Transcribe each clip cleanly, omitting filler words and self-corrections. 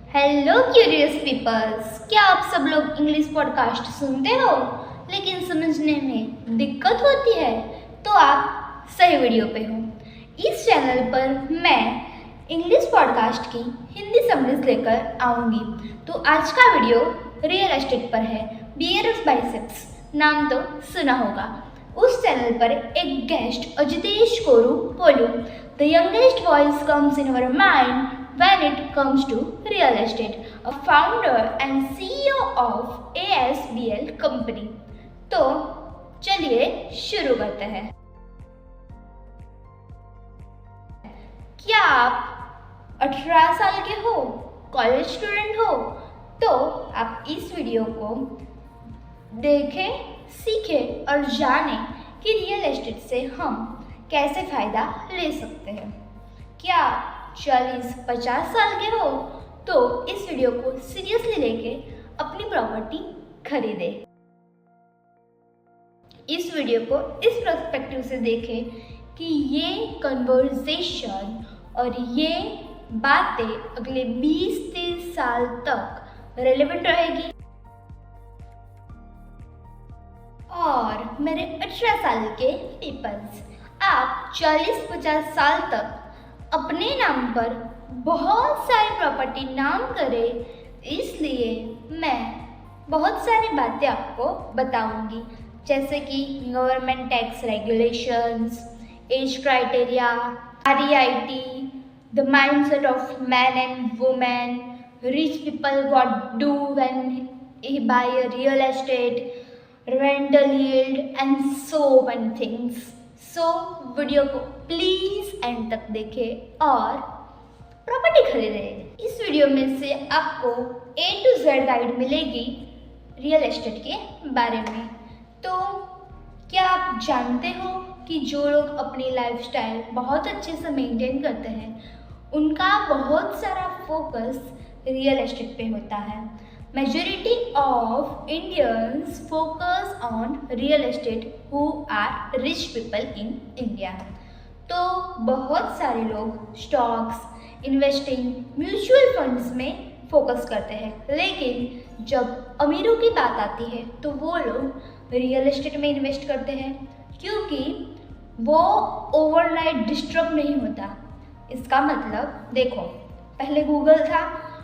Hello curious peoples, क्या आप सब लोग इंग्लिश पॉडकास्ट सुनते हो लेकिन समझने में दिक्कत होती है? तो आप सही वीडियो पे हो। इस चैनल पर मैं इंग्लिश पॉडकास्ट की हिंदी समरीज लेकर आऊँगी। तो आज का वीडियो रियल एस्टेट पर है। बियर्स बाइसेप्स नाम तो सुना होगा। उस चैनल पर एक गेस्ट अजितेश कोरू बोलू, the youngest voice comes in our mind when it comes to real estate, a founder and CEO of ASBL company। तो चलिए शुरू करते हैं। क्या आप 18 साल के हो, कॉलेज स्टूडेंट हो, तो आप इस वीडियो को देखें, सीखें और जानें कि रियल एस्टेट से हम कैसे फ़ायदा ले सकते हैं। क्या 40-50 साल के हो तो इस वीडियो को सीरियसली लेके अपनी प्रॉपर्टी खरीदे। इस वीडियो को इस पर्सपेक्टिव से देखें कि ये कन्वर्सेशन और ये बातें अगले 20-30 साल तक रेलेवेंट रहेगी। और मेरे 18 साल के पीपल्स, आप 40-50 साल तक अपने नाम पर बहुत सारी प्रॉपर्टी नाम करें, इसलिए मैं बहुत सारी बातें आपको बताऊंगी, जैसे कि government tax regulations, age criteria, REIT, the mindset of man and women, rich people what do when he buy a real estate, rental yield and so many things। So video को प्लीज़ एंड तक देखें और property खरीदें। इस video में से आपको A to Z guide मिलेगी रियल एस्टेट के बारे में। तो क्या आप जानते हो कि जो लोग अपनी लाइफस्टाइल बहुत अच्छे से मेंटेन करते हैं, उनका बहुत सारा फोकस रियल एस्टेट पे होता है। Majority of Indians focus on real estate who are rich people in India। तो बहुत सारे लोग स्टॉक्स, इन्वेस्टिंग, म्यूचुअल फंड्स में फोकस करते हैं, लेकिन जब अमीरों की बात आती है तो वो लोग रियल एस्टेट में इन्वेस्ट करते हैं, क्योंकि वो ओवरनाइट डिस्टर्ब नहीं होता। इसका मतलब देखो, पहले गूगल था,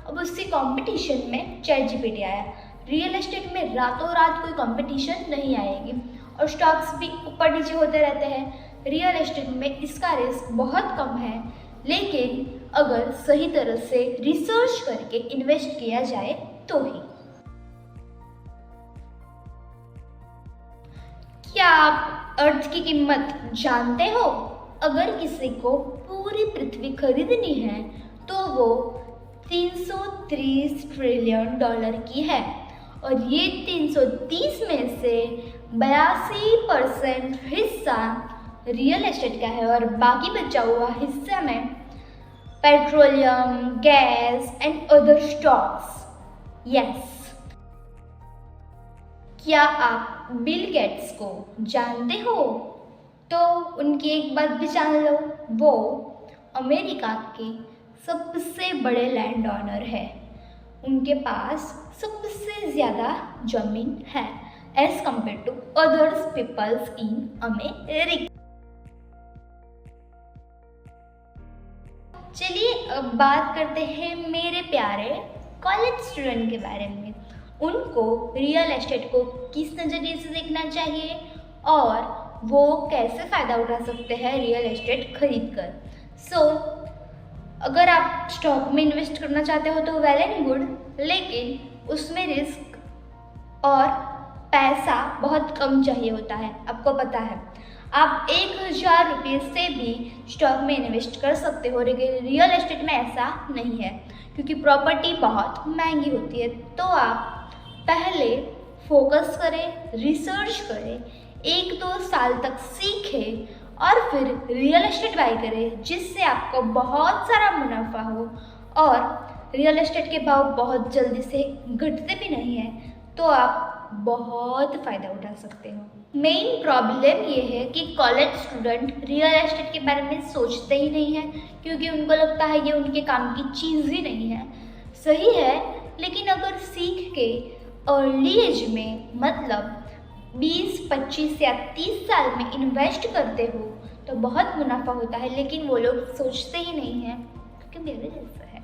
अब उससे कंपटीशन में ChatGPT आया। रियल एस्टेट में रातों रात कोई कंपटीशन नहीं आएगी और स्टॉक्स भी ऊपर नीचे होते रहते हैं। रियल एस्टेट में इसका रिस्क बहुत कम है, लेकिन अगर सही तरह से रिसर्च करके इन्वेस्ट किया जाए तो ही। क्या आप अर्थ की कीमत जानते हो? अगर किसी को पूरी पृथ्वी खरीदनी है तो वो 330 ट्रिलियन डॉलर की है, और ये 330 में से 82% हिस्सा रियल एस्टेट का है और बाकी बचा हुआ हिस्सा में petroleum, gas and other stocks. Yes. क्या आप बिल गेट्स को जानते हो? तो उनकी एक बात भी जान लो, वो अमेरिका के सबसे बड़े लैंड ओनर है। उनके पास सबसे ज़्यादा ज़मीन है as compare to others peoples in America. चलिए अब बात करते हैं मेरे प्यारे कॉलेज स्टूडेंट के बारे में। उनको रियल एस्टेट को किस नज़रिए से देखना चाहिए और वो कैसे फ़ायदा उठा सकते हैं रियल एस्टेट खरीद कर। अगर आप स्टॉक में इन्वेस्ट करना चाहते हो तो वेल एंड गुड, लेकिन उसमें रिस्क और पैसा बहुत कम चाहिए होता है। आपको पता है, आप 1000 रुपये से भी स्टॉक में इन्वेस्ट कर सकते हो, लेकिन रियल एस्टेट में ऐसा नहीं है, क्योंकि प्रॉपर्टी बहुत महंगी होती है। तो आप पहले फोकस करें, रिसर्च करें, 1-2 साल तक सीखें और फिर रियल एस्टेट बाई करें, जिससे आपको बहुत सारा मुनाफा हो। और रियल एस्टेट के भाव बहुत जल्दी से घटते भी नहीं हैं, तो आप बहुत फ़ायदा उठा सकते हो। मेन प्रॉब्लम ये है कि कॉलेज स्टूडेंट रियल एस्टेट के बारे में सोचते ही नहीं हैं, क्योंकि उनको लगता है ये उनके काम की चीज़ ही नहीं है। सही है, लेकिन अगर सीख के अर्ली एज में मतलब 20, 25 या 30 साल में इन्वेस्ट करते हो तो बहुत मुनाफा होता है, लेकिन वो लोग सोचते ही नहीं हैं क्योंकि मेरे जैसा है।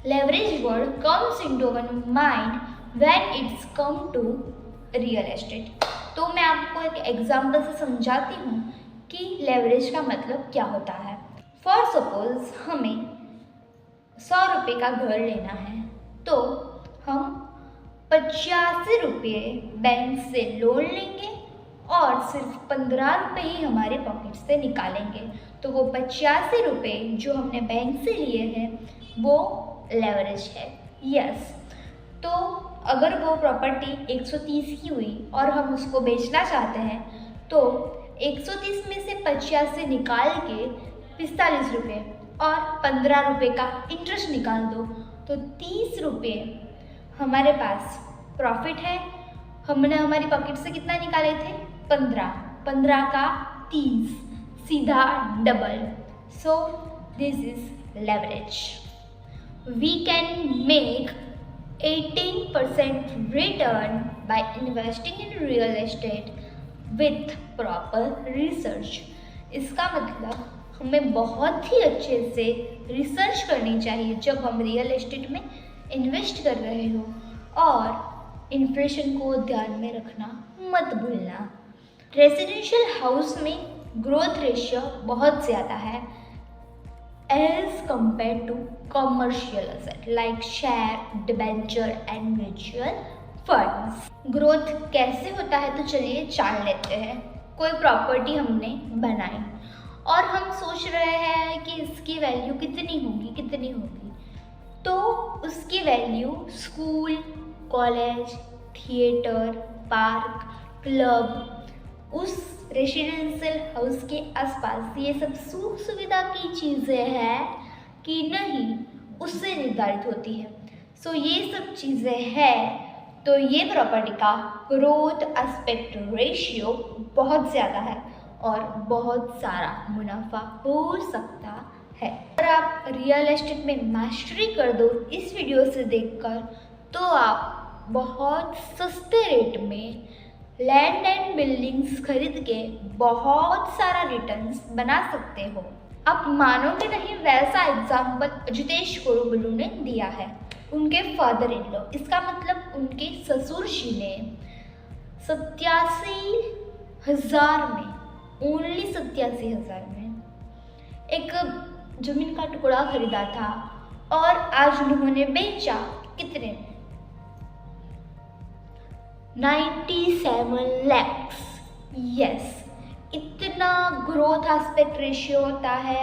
Leverage word comes into our mind when it's come to real estate. तो मैं आपको एक एग्जांपल से समझाती हूँ कि लेवरेज का मतलब क्या होता है। फॉर सपोज हमें 100 रुपये का घर लेना है, तो हम 85 रुपये बैंक से लोन लेंगे और सिर्फ 15 रुपये ही हमारे पॉकेट से निकालेंगे। तो वो 85 रुपये जो हमने बैंक से लिए हैं वो लेवरेज है। यस, तो अगर वो प्रॉपर्टी 130 की हुई और हम उसको बेचना चाहते हैं तो 130 में से 85 निकाल के 45 रुपये और 15 रुपये का इंटरेस्ट निकाल दो तो 30 रुपये हमारे पास प्रॉफिट है। हमने हमारी पॉकेट से कितना निकाले थे? 15 का 30, सीधा double. So this is leverage. We can make 18% return by investing in real estate with proper research. इसका मतलब हमें बहुत ही अच्छे से रिसर्च करनी चाहिए जब हम रियल एस्टेट में इन्वेस्ट कर रहे हो, और इन्फ्लेशन को ध्यान में रखना मत भूलना। रेजिडेंशियल हाउस में ग्रोथ रेशियो बहुत ज़्यादा है as compare to commercial asset like share, debenture and mutual funds. Growth कैसे होता है तो चलिए जान लेते हैं। कोई प्रॉपर्टी हमने बनाई और हम सोच रहे हैं कि इसकी वैल्यू कितनी होगी, तो उसकी value school, college, theatre, park, club, उस रेसिडेंशियल हाउस के आसपास ये सब सुख सुविधा की चीज़ें हैं कि नहीं, उससे निर्धारित होती है। सो ये सब चीज़ें हैं तो ये प्रॉपर्टी का ग्रोथ एस्पेक्ट रेशियो बहुत ज़्यादा है और बहुत सारा मुनाफा हो सकता है। अगर आप रियल एस्टेट में मास्टरी कर दो इस वीडियो से देखकर, तो आप बहुत सस्ते रेट में लैंड एंड बिल्डिंग्स खरीद के बहुत सारा रिटर्न्स बना सकते हो। आप मानोगे नहीं, वैसा एग्जाम्पल अजितेश कोरुबलू ने दिया है। उनके फादर इन लॉ, इसका मतलब उनके ससुर जी ने 87,000 में, ओनली 87,000 में एक जमीन का टुकड़ा खरीदा था और आज उन्होंने बेचा कितने? 97 lakhs। यस, इतना ग्रोथ एस्पेक्ट रेशियो होता है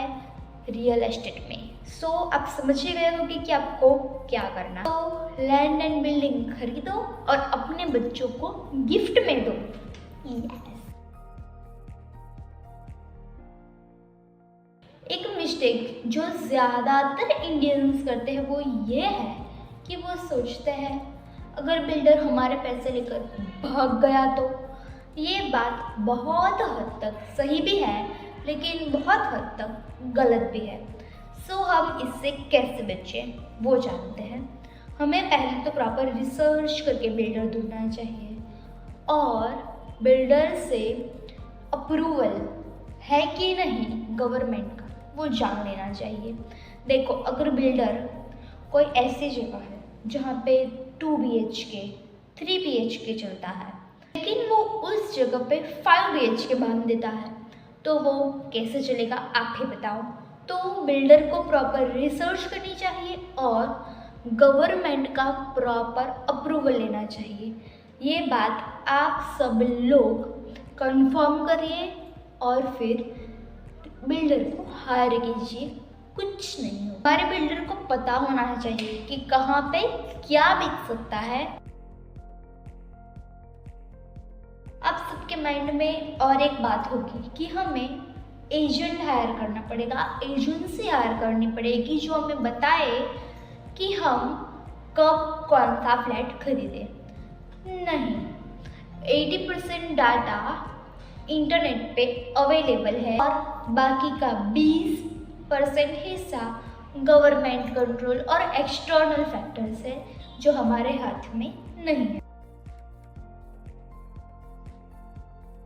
रियल एस्टेट में। सो आप समझ ही गए होंगे कि आपको क्या करना। तो लैंड एंड बिल्डिंग खरीदो और अपने बच्चों को गिफ्ट में दो। यस। एक मिस्टेक जो ज़्यादातर इंडियंस करते हैं वो ये है कि वो सोचते हैं अगर बिल्डर हमारे पैसे लेकर भाग गया तो। ये बात बहुत हद तक सही भी है लेकिन बहुत हद तक गलत भी है। सो हम इससे कैसे बचें वो जानते हैं। हमें पहले तो प्रॉपर रिसर्च करके बिल्डर ढूंढना चाहिए और बिल्डर से अप्रूवल है कि नहीं गवर्नमेंट का वो जान लेना चाहिए। देखो, अगर बिल्डर कोई ऐसी जगह है जहाँ पे 2 BHK 3 BHK चलता है लेकिन वो उस जगह पे 5 BHK बांध देता है तो वो कैसे चलेगा आप ही बताओ। तो बिल्डर को प्रॉपर रिसर्च करनी चाहिए और गवर्नमेंट का प्रॉपर अप्रूवल लेना चाहिए। ये बात आप सब लोग कंफर्म करिए और फिर बिल्डर को हायर कीजिए। कुछ नहीं हो, हमारे बिल्डर को पता होना चाहिए कि कहाँ पे क्या बिक सकता है। आप सबके माइंड में और एक बात होगी कि हमें एजेंट हायर करना पड़ेगा, एजेंसी हायर करनी पड़ेगी जो हमें बताए कि हम कब कौन सा फ्लैट खरीदें। नहीं, 80% डाटा इंटरनेट पे अवेलेबल है और बाकी का 20 परसेंट हिस्सा गवर्नमेंट कंट्रोल और एक्सटर्नल फैक्टर्स है जो हमारे हाथ में नहीं है।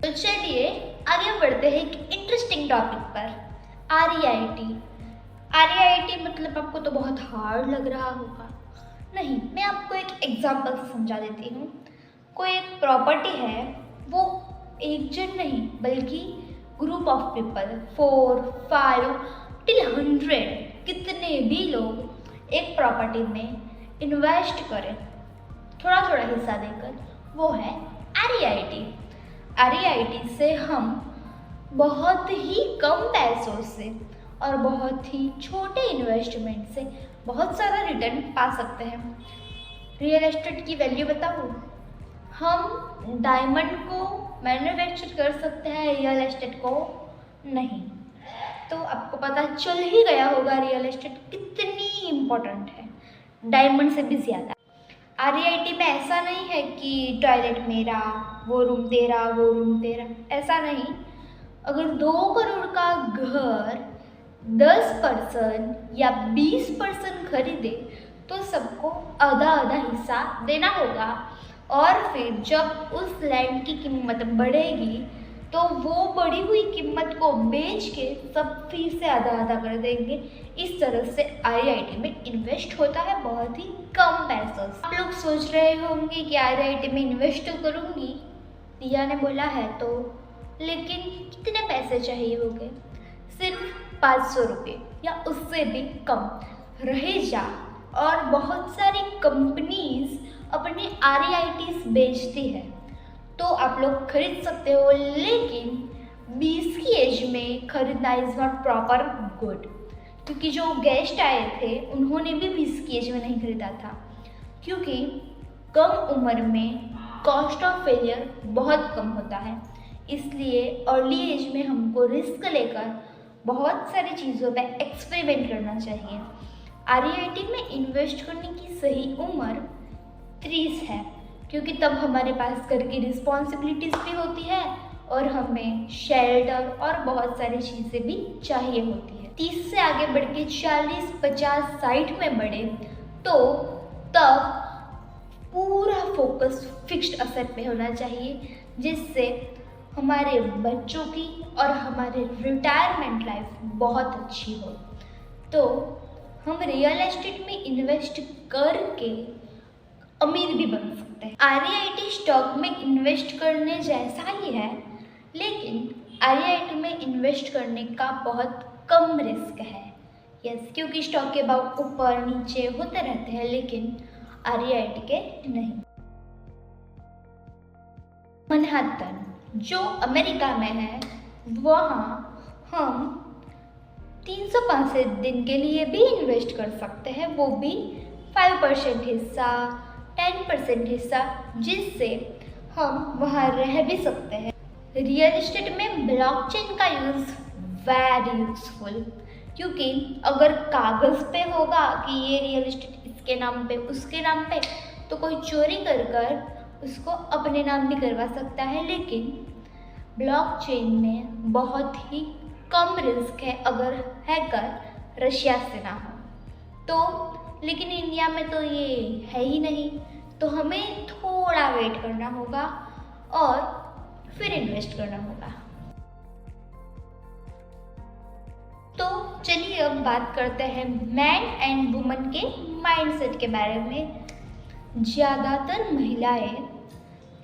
तो चलिए आगे बढ़ते हैं एक इंटरेस्टिंग टॉपिक पर, REIT। REIT मतलब आपको तो बहुत हार्ड लग रहा होगा। नहीं, मैं आपको एक एग्जांपल से समझा देती हूँ। कोई एक प्रॉपर्टी है, वो एक जन नहीं बल्कि ग्रुप ऑफ पीपल 4, 5 till 100 कितने भी लोग एक प्रॉपर्टी में इन्वेस्ट करें थोड़ा थोड़ा हिस्सा देकर, वो है REIT। REIT से हम बहुत ही कम पैसों से और बहुत ही छोटे इन्वेस्टमेंट से बहुत सारा रिटर्न पा सकते हैं। रियल एस्टेट की वैल्यू बताऊँ, हम डायमंड को मैन्युफैक्चर कर सकते हैं, रियल एस्टेट को नहीं। तो आपको पता चल ही गया होगा रियल एस्टेट कितनी इम्पोर्टेंट है, डायमंड से भी ज़्यादा। REIT में ऐसा नहीं है कि टॉयलेट मेरा, वो रूम तेरा, वो रूम तेरा, ऐसा नहीं। अगर 2 करोड़ का घर 10% या 20% खरीदे तो सबको आधा आधा हिस्सा देना होगा, और फिर जब उस लैंड की कीमत बढ़ेगी तो वो बढ़ी हुई कीमत को बेच के सब फिर से आधा आधा कर देंगे। इस तरह से REIT में इन्वेस्ट होता है बहुत ही कम पैसों से। आप लोग सोच रहे होंगे कि REIT में इन्वेस्ट तो करूँगी, दिया ने बोला है तो, लेकिन कितने पैसे चाहिए होंगे? सिर्फ 500 रुपये या उससे भी कम रहे जा। और बहुत सारी कंपनीज अपने REITs बेचती है, तो आप लोग खरीद सकते हो, लेकिन 20 की एज में खरीदना इज़ नॉट प्रॉपर गुड, क्योंकि जो गेस्ट आए थे उन्होंने भी 20 की एज में नहीं खरीदा था, क्योंकि कम उम्र में कॉस्ट ऑफ फेलियर बहुत कम होता है। इसलिए अर्ली एज में हमको रिस्क लेकर बहुत सारी चीज़ों पे एक्सपेरिमेंट करना चाहिए। REIT में इन्वेस्ट करने की सही उम्र 30 है, क्योंकि तब हमारे पास घर की रिस्पॉन्सिबिलिटीज़ भी होती है और हमें शेल्टर और बहुत सारी चीज़ें भी चाहिए होती है। 30 से आगे बढ़ के 40, 50, 60 में बढ़े तो तब पूरा फोकस फिक्स्ड असेट पे होना चाहिए, जिससे हमारे बच्चों की और हमारे रिटायरमेंट लाइफ बहुत अच्छी हो। तो हम रियल एस्टेट में इन्वेस्ट करके अमीर भी बन सकते हैं। REIT स्टॉक में इन्वेस्ट करने जैसा ही है, लेकिन REIT में इन्वेस्ट करने का बहुत कम रिस्क है। यस, क्योंकि स्टॉक के भाव ऊपर नीचे होते रहते हैं, लेकिन REIT के नहीं। मैनहट्टन जो अमेरिका में है, वहाँ हम 365 दिन के लिए भी इन्वेस्ट कर सकते हैं, वो भी 5% हिस्सा, 10% हिस्सा, जिससे हम वहाँ रह भी सकते हैं। रियल एस्टेट में ब्लॉकचेन का यूज़ वेरी यूजफुल, क्योंकि अगर कागज़ पे होगा कि ये रियल एस्टेट इसके नाम पे, उसके नाम पे, तो कोई चोरी कर कर उसको अपने नाम भी करवा सकता है, लेकिन ब्लॉकचेन में बहुत ही कम रिस्क है अगर हैकर रशिया से ना हो तो। लेकिन इंडिया में तो ये है ही नहीं, तो हमें थोड़ा वेट करना होगा और फिर इन्वेस्ट करना होगा। तो चलिए अब बात करते हैं मैन एंड वुमन के माइंडसेट के बारे में। ज़्यादातर महिलाएं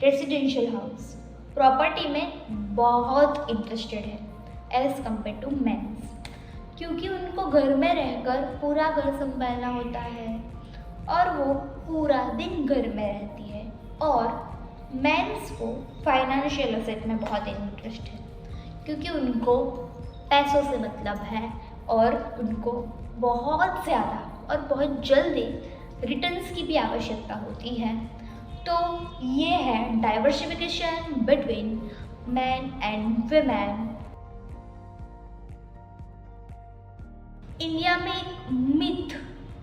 रेसिडेंशियल हाउस प्रॉपर्टी में बहुत इंटरेस्टेड है एज़ कम्पेयर टू मेंस, क्योंकि उनको घर में रहकर पूरा घर संभालना होता है और वो पूरा दिन घर में रहती है। और मेंस को फाइनेंशियल एसेट में बहुत इंटरेस्ट है, क्योंकि उनको पैसों से मतलब है और उनको बहुत ज़्यादा और बहुत जल्दी रिटर्न्स की भी आवश्यकता होती है। तो ये है diversification between man and women. India में एक मिथ,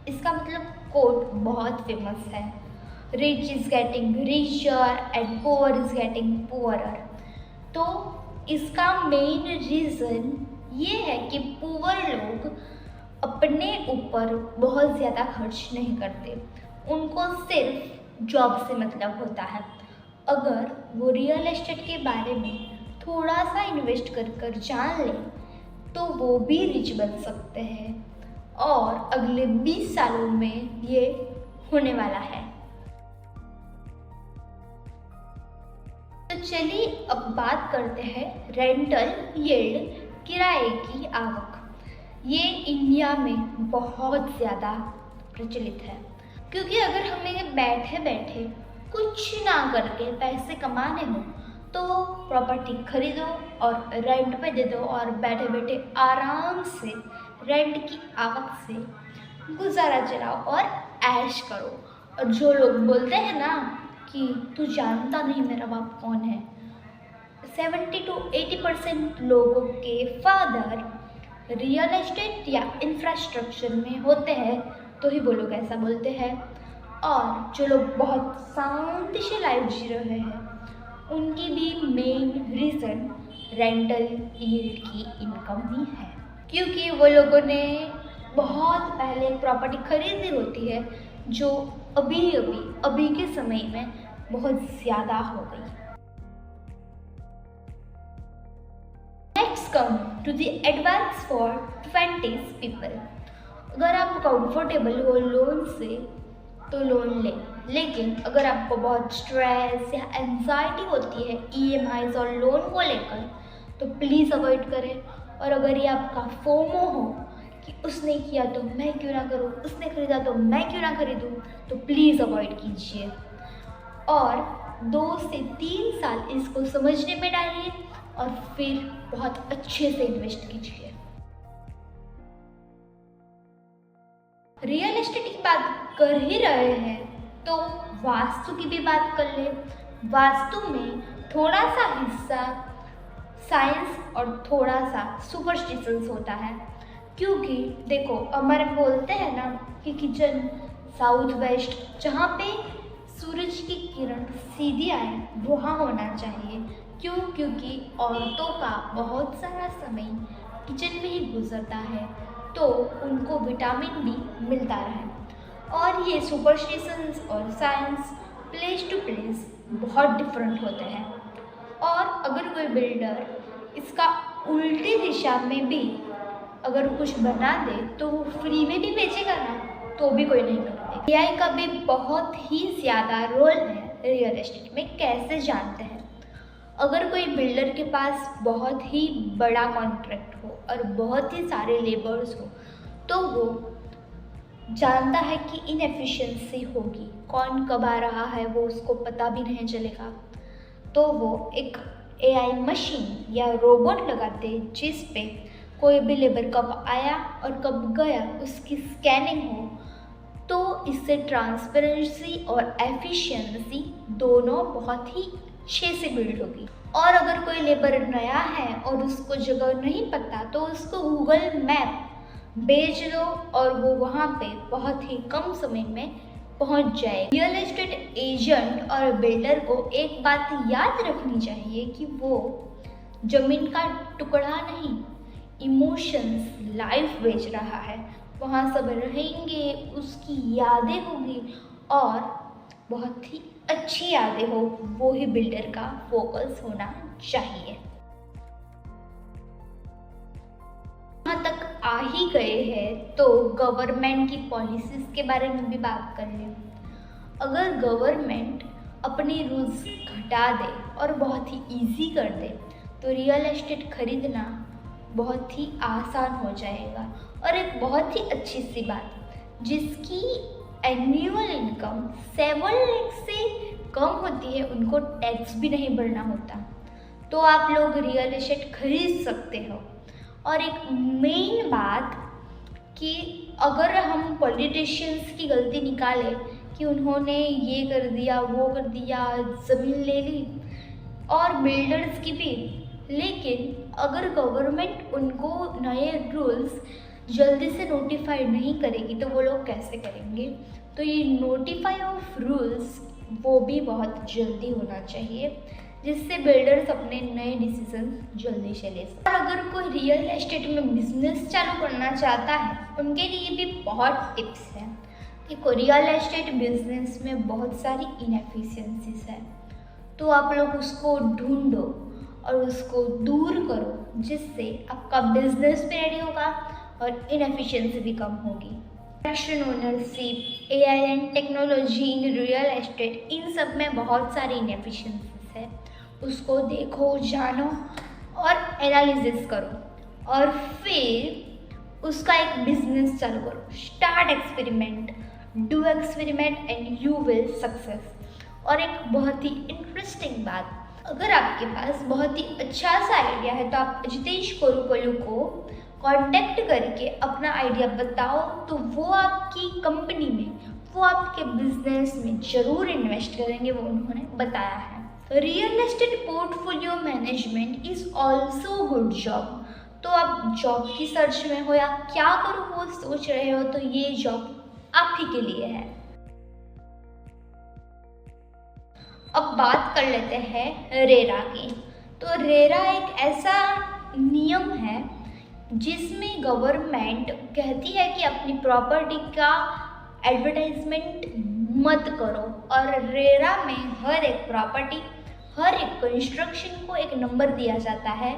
इसका मतलब कोट बहुत फेमस है, rich is getting richer and poor is getting poorer. तो इसका मेन रीज़न ये है कि पुअर लोग अपने ऊपर बहुत ज़्यादा खर्च नहीं करते, उनको सिर्फ जॉब से मतलब होता है। अगर वो रियल एस्टेट के बारे में थोड़ा सा इन्वेस्ट कर जान ले तो वो भी रिच बन सकते हैं और अगले 20 सालों में ये होने वाला है। तो चलिए अब बात करते हैं रेंटल यील्ड, किराए की आवक। ये इंडिया में बहुत ज़्यादा प्रचलित है, क्योंकि अगर हमें बैठे बैठे कुछ ना करके पैसे कमाने हो तो प्रॉपर्टी खरीदो और रेंट पे दे दो और बैठे बैठे आराम से रेंट की आवक से गुजारा चलाओ और ऐश करो। और जो लोग बोलते हैं ना कि तू जानता नहीं मेरा बाप कौन है, 70 to 80% लोगों के फादर रियल एस्टेट या इंफ्रास्ट्रक्चर में होते हैं, तो ही वो लोग ऐसा बोलते हैं। और जो लोग बहुत शांति से लाइफ जी रहे हैं उनकी भी मेन रीज़न रेंटल यील्ड की इनकम ही है, क्योंकि वो लोगों ने बहुत पहले एक प्रॉपर्टी खरीदी होती है जो अभी के समय में बहुत ज़्यादा हो गई। Next come to the advance for 20s people. अगर आप कंफर्टेबल हो लोन से तो लोन लें, लेकिन अगर आपको बहुत स्ट्रेस या एंजाइटी होती है EMIs और लोन को लेकर तो प्लीज़ अवॉइड करें। और अगर ये आपका फोमो हो कि उसने किया तो मैं क्यों ना करूँ, उसने खरीदा तो मैं क्यों ना खरीदूँ, तो प्लीज़ अवॉइड कीजिए और 2 से 3 साल इसको समझने में डालिए और फिर बहुत अच्छे से इन्वेस्ट कीजिए। रियल एस्टेट की बात कर ही रहे हैं तो वास्तु की भी बात कर ले। वास्तु में थोड़ा सा हिस्सा साइंस और थोड़ा सा सुपरस्टिशंस होता है, क्योंकि देखो हमारे बोलते हैं ना कि किचन साउथ वेस्ट जहाँ पे सूरज की किरण सीधी आए वहाँ होना चाहिए। क्यों? क्योंकि औरतों का बहुत सारा समय किचन में ही गुजरता है तो उनको विटामिन डी मिलता रहे। और ये सुपरस्टिशंस और साइंस प्लेस टू प्लेस बहुत डिफरेंट होते हैं। और अगर कोई बिल्डर इसका उल्टी दिशा में भी अगर कुछ बना दे तो वो फ्री में भी बेचेगा ना, तो भी कोई नहीं करता। AI का भी बहुत ही ज़्यादा रोल है रियल एस्टेट में, कैसे जानते हैं? अगर कोई बिल्डर के पास बहुत ही बड़ा कॉन्ट्रैक्ट हो और बहुत ही सारे लेबर्स हो तो वो जानता है कि इनएफिशिएंसी होगी, कौन कब आ रहा है वो उसको पता भी नहीं चलेगा, तो वो एक AI मशीन या रोबोट लगाते जिस पे कोई भी लेबर कब आया और कब गया उसकी स्कैनिंग हो, तो इससे ट्रांसपेरेंसी और एफिशिएंसी दोनों बहुत ही अच्छे से बिल्ड होगी। और अगर कोई लेबर नया है और उसको जगह नहीं पता तो उसको गूगल मैप भेज दो और वो वहाँ पे बहुत ही कम समय में पहुँच जाए। रियल एस्टेट एजेंट और बिल्डर को एक बात याद रखनी चाहिए कि वो ज़मीन का टुकड़ा नहीं, इमोशंस, लाइफ बेच रहा है। वहाँ सब रहेंगे, उसकी यादें होगी और बहुत ही अच्छी यादें हो, वो ही बिल्डर का फोकस होना चाहिए। यहाँ तक आ ही गए हैं तो गवर्नमेंट की पॉलिसीज़ के बारे में भी बात कर लें। अगर गवर्नमेंट अपनी रूल्स घटा दे और बहुत ही इजी कर दे तो रियल एस्टेट खरीदना बहुत ही आसान हो जाएगा। और एक बहुत ही अच्छी सी बात, जिसकी एनुअल इनकम 7 लाख से कम होती है उनको टैक्स भी नहीं भरना होता, तो आप लोग रियल एस्टेट खरीद सकते हो। और एक मेन बात कि अगर हम पॉलिटिशियंस की गलती निकालें कि उन्होंने ये कर दिया वो कर दिया, ज़मीन ले ली, और बिल्डर्स की भी, लेकिन अगर गवर्नमेंट उनको नए रूल्स जल्दी से नोटिफाई नहीं करेगी तो वो लोग कैसे करेंगे? तो ये नोटिफाई ऑफ रूल्स वो भी बहुत जल्दी होना चाहिए जिससे बिल्डर्स अपने नए डिसीजन जल्दी से ले सकते। और अगर कोई रियल एस्टेट में बिजनेस चालू करना चाहता है, उनके लिए भी बहुत टिप्स हैं कि रियल एस्टेट बिजनेस में बहुत सारी इनएफिशिएंसीज है, तो आप लोग उसको ढूंढो और उसको दूर करो, जिससे आपका बिजनेस भी रेडी होगा और इनएफिशिएंसी भी कम होगी। Production ownership, AI and technology in real estate, इन सब में बहुत सारी इनएफिशिएंसीज है। उसको देखो, जानो और एनालिसिस करो और फिर उसका एक बिजनेस चालू करो। Start experiment, do experiment and you will success. और एक बहुत ही इंटरेस्टिंग बात, अगर आपके पास बहुत ही अच्छा सा आइडिया है तो आप जितेश कोरुपल्लू को कांटेक्ट करके अपना आइडिया बताओ, तो वो आपकी कंपनी में, वो आपके बिजनेस में ज़रूर इन्वेस्ट करेंगे, वो उन्होंने बताया है। Real estate portfolio management is also good job. तो आप जॉब की सर्च में हो या क्या करूँ वो सोच रहे हो, तो ये जॉब आप ही के लिए है। अब बात कर लेते हैं रेरा की। तो रेरा एक ऐसा नियम है जिसमें गवर्नमेंट कहती है कि अपनी प्रॉपर्टी का एडवर्टाइजमेंट मत करो, और रेरा में हर एक प्रॉपर्टी, हर एक कंस्ट्रक्शन को एक नंबर दिया जाता है,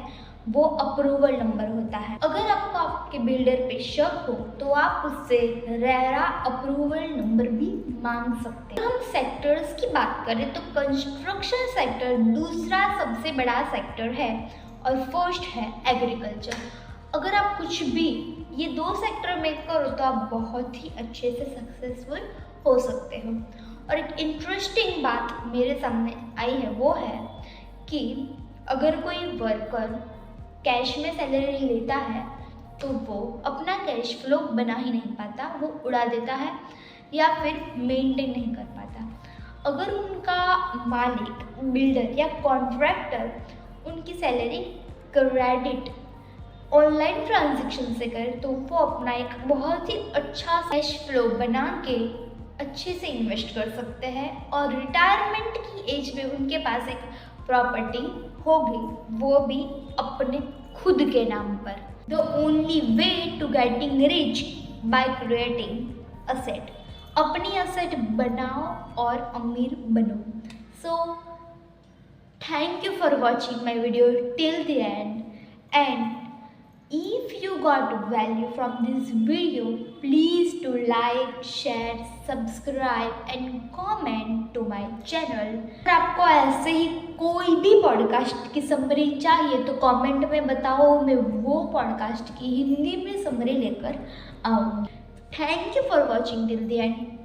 वो अप्रूवल नंबर होता है। अगर आपको आपके बिल्डर पे शक हो तो आप उससे रेरा अप्रूवल नंबर भी मांग सकते हैं। हम सेक्टर्स की बात करें तो कंस्ट्रक्शन सेक्टर दूसरा सबसे बड़ा सेक्टर है और फर्स्ट है एग्रीकल्चर। अगर आप कुछ भी ये दो सेक्टर में करो तो आप बहुत ही अच्छे से सक्सेसफुल हो सकते हो। और एक इंटरेस्टिंग बात मेरे सामने आई है, वो है कि अगर कोई वर्कर कैश में सैलरी लेता है तो वो अपना कैश फ्लो बना ही नहीं पाता, वो उड़ा देता है या फिर मेंटेन नहीं कर पाता। अगर उनका मालिक, बिल्डर या कॉन्ट्रैक्टर उनकी सैलरी क्रेडिट ऑनलाइन ट्रांजैक्शन से करे तो वो अपना एक बहुत ही अच्छा कैश फ्लो बना के अच्छे से इन्वेस्ट कर सकते हैं, और रिटायरमेंट की एज में उनके पास एक प्रॉपर्टी होगी, वो भी अपने खुद के नाम पर। The only way to getting rich by creating asset. अपनी असेट बनाओ और अमीर बनो। So thank you for watching my video till the end, and if you got value from this video, please to like, share, subscribe and comment to my channel। अगर आपको ऐसे ही कोई भी पॉडकास्ट की समरी चाहिए तो कमेंट में बताओ, मैं वो पॉडकास्ट की हिंदी में समरी लेकर आऊँगी। Thank you for watching till the and.